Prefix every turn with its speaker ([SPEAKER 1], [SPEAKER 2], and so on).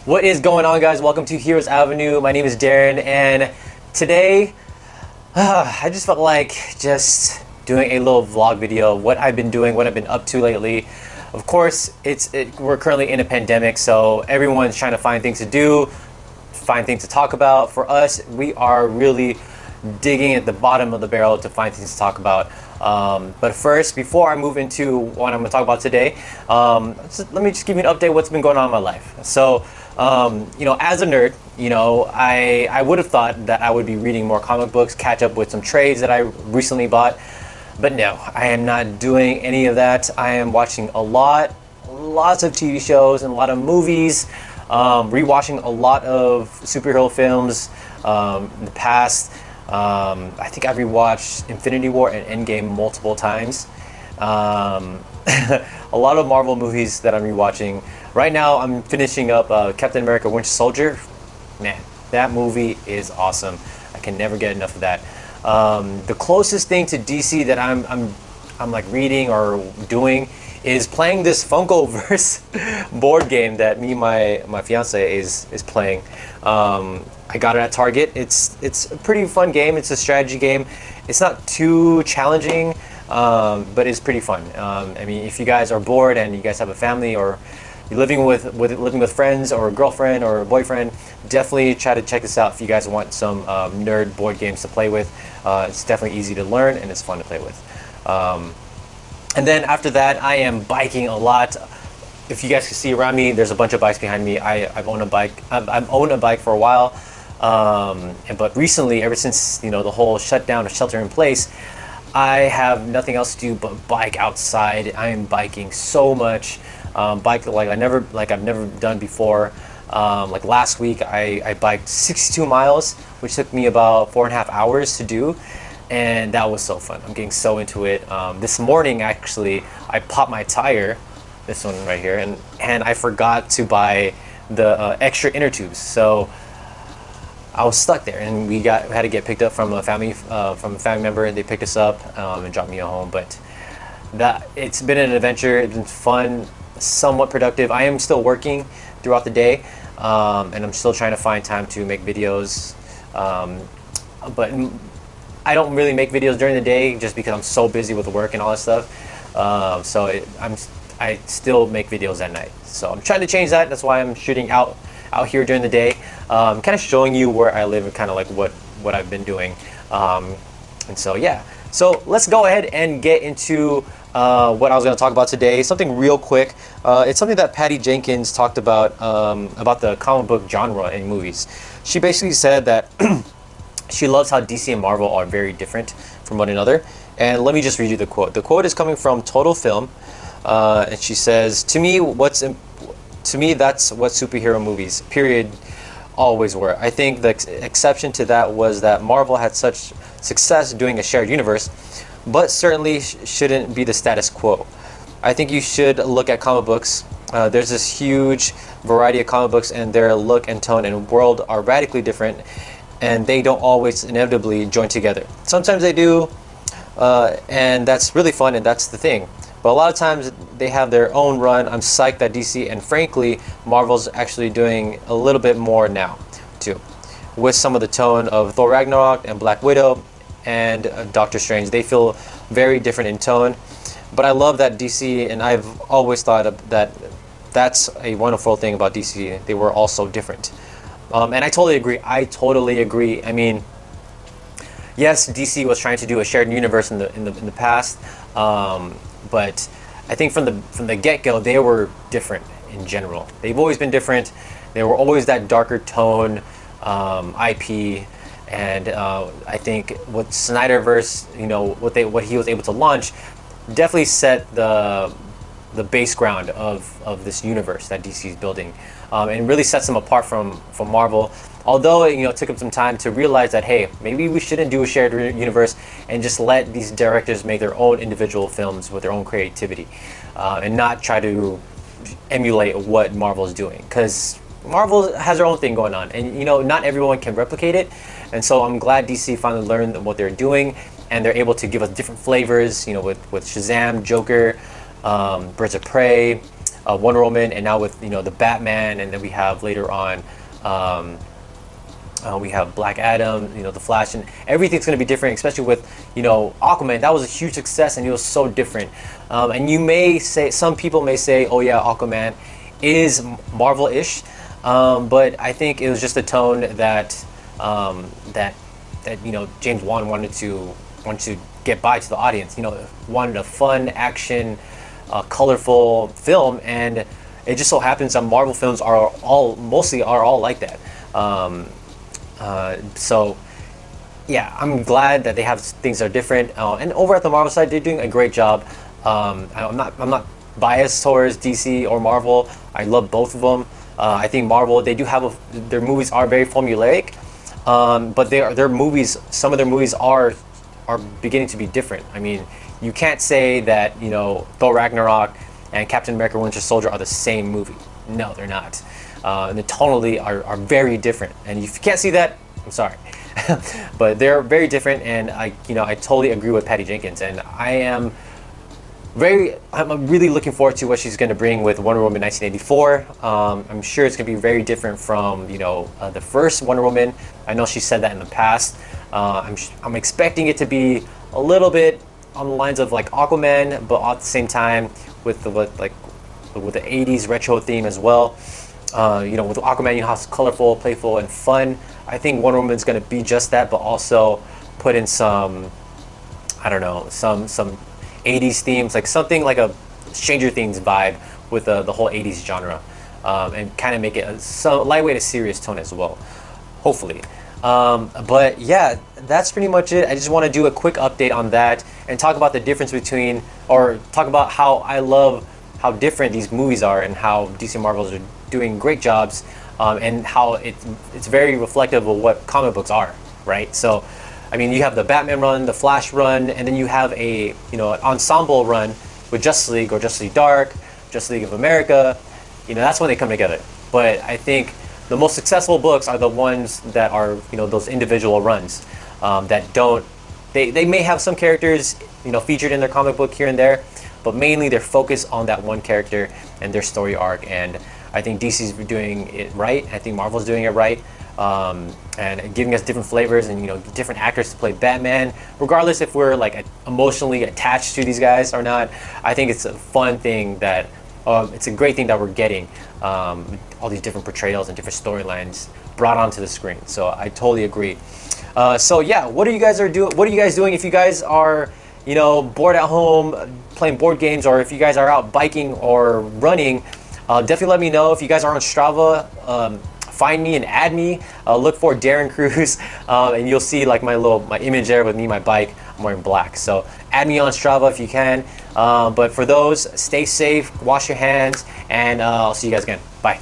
[SPEAKER 1] What is going on, guys? Welcome to Heroes Avenue. My name is Darren, and today I just felt like just doing a little vlog video of what I've been doing, what I've been up to lately. Of course, we're currently in a pandemic, so everyone's trying to find things to do, find things to talk about. For us, we are really digging at the bottom of the barrel to find things to talk about. But first, before I move into what I'm going to talk about today, let me just give you an update what's been going on in my life. So, as a nerd, I would have thought that I would be reading more comic books, catch up with some trades that I recently bought. But no, I am not doing any of that. I am watching lots of TV shows and a lot of movies, rewatching a lot of superhero films in the past. I think I've rewatched Infinity War and Endgame multiple times. A lot of Marvel movies that I'm rewatching. Right now, I'm finishing up Captain America: Winter Soldier. Man, that movie is awesome. I can never get enough of that. The closest thing to DC that I'm like reading or doing is playing this Funkoverse board game that me and my fiance is playing. I got it at Target. It's a pretty fun game. It's a strategy game. It's not too challenging, but it's pretty fun. I mean, if you guys are bored and you guys have a family or you're living with friends or a girlfriend or a boyfriend, definitely try to check this out if you guys want some nerd board games to play with. It's definitely easy to learn and it's fun to play with. And then after that, I am biking a lot. If you guys can see around me, there's a bunch of bikes behind me. I've owned a bike. I've owned a bike for a while, but recently, ever since the whole shutdown or shelter in place, I have nothing else to do but bike outside. I am biking so much. Bike I've never done before. Like last week, I biked 62 miles, which took me about 4.5 hours to do, and that was so fun. I'm getting so into it. This morning, actually, I popped my tire, this one right here, and I forgot to buy the extra inner tubes, so I was stuck there, and we had to get picked up from a family member, and they picked us up and dropped me at home. But it's been an adventure. It's been fun, somewhat productive. I am still working throughout the day, and I'm still trying to find time to make videos. But I don't really make videos during the day just because I'm so busy with work and all that stuff. I still make videos at night. So I'm trying to change that. That's why I'm shooting out here during the day, kind of showing you where I live and kind of like what I've been doing. And so yeah. So let's go ahead and get into what I was going to talk about today. Something real quick. It's something that Patty Jenkins talked about the comic book genre in movies. She basically said that she loves how DC and Marvel are very different from one another. And let me just read you the quote. The quote is coming from Total Film, and she says, "To me, that's what superhero movies, period, always were. I think the exception to that was that Marvel had such success doing a shared universe, but certainly shouldn't be the status quo. I think you should look at comic books. There's this huge variety of comic books, and their look and tone and world are radically different, and they don't always inevitably join together. Sometimes they do, and that's really fun, and that's the thing. But a lot of times they have their own run. I'm psyched that DC and frankly Marvel's actually doing a little bit more now too, with some of the tone of Thor Ragnarok and Black Widow and Doctor Strange. They feel very different in tone, but I love that DC, and I've always thought that that's a wonderful thing about DC. They were all so different, and I totally agree. I mean, yes, DC was trying to do a shared universe in the past. But I think from the get-go, they were different in general. They've always been different. They were always that darker tone IP, and I think what Snyderverse, what he was able to launch, definitely set the base ground of this universe that DC is building, and really sets them apart from Marvel. Although it took them some time to realize that, hey, maybe we shouldn't do a shared universe and just let these directors make their own individual films with their own creativity, and not try to emulate what Marvel is doing, because Marvel has their own thing going on, and not everyone can replicate it. And so I'm glad DC finally learned what they're doing, and they're able to give us different flavors. With Shazam, Joker, Birds of Prey, Wonder Woman, and now with the Batman, and then we have later on. We have Black Adam, the Flash, and everything's going to be different, especially with, Aquaman. That was a huge success, and it was so different. And some people may say, oh yeah, Aquaman is Marvel-ish, but I think it was just a tone that James Wan wanted to get by to the audience. Wanted a fun, action, colorful film, and it just so happens that Marvel films are all like that. So yeah, I'm glad that they have things that are different. And over at the Marvel side, they're doing a great job. I'm not biased towards DC or Marvel. I love both of them. I think Marvel, they do have their movies are very formulaic, but their movies, some of their movies are beginning to be different. I mean, you can't say that Thor Ragnarok and Captain America: Winter Soldier are the same movie. No, they're not. And the tonally are very different. And if you can't see that, I'm sorry. But they're very different, and I totally agree with Patty Jenkins, and I'm really looking forward to what she's going to bring with Wonder Woman 1984. I'm sure it's going to be very different from the first Wonder Woman. I know she said that in the past. I'm expecting it to be a little bit on the lines of like Aquaman, but at the same time with the 80s retro theme as well. With Aquaman, how it's colorful, playful, and fun. I think Wonder Woman's going to be just that, but also put in some 80s themes, like something like a Stranger Things vibe with the whole 80s genre, and kind of make it a lightweight, a serious tone as well, hopefully. But yeah, that's pretty much it. I just want to do a quick update on that and talk about the difference between, or talk about how I love how different these movies are and how DC and Marvels are doing great jobs, and how it's very reflective of what comic books are, right? So, I mean, you have the Batman run, the Flash run, and then you have an ensemble run with Justice League or Justice League Dark, Justice League of America. That's when they come together. But I think the most successful books are the ones that are those individual runs, that don't. They may have some characters featured in their comic book here and there, but mainly they're focused on that one character and their story arc. And I think DC's doing it right. I think Marvel's doing it right, and giving us different flavors and different actors to play Batman, regardless if we're like emotionally attached to these guys or not. I think it's a fun thing that it's a great thing that we're getting all these different portrayals and different storylines brought onto the screen. So I totally agree. So yeah, what are you guys doing if you guys are bored at home playing board games, or if you guys are out biking or running? Definitely let me know. If you guys are on Strava, find me and add me. Look for Darren Cruz, and you'll see like my image there with me, my bike. I'm wearing black. So add me on Strava if you can. But for those, stay safe, wash your hands, and I'll see you guys again. Bye.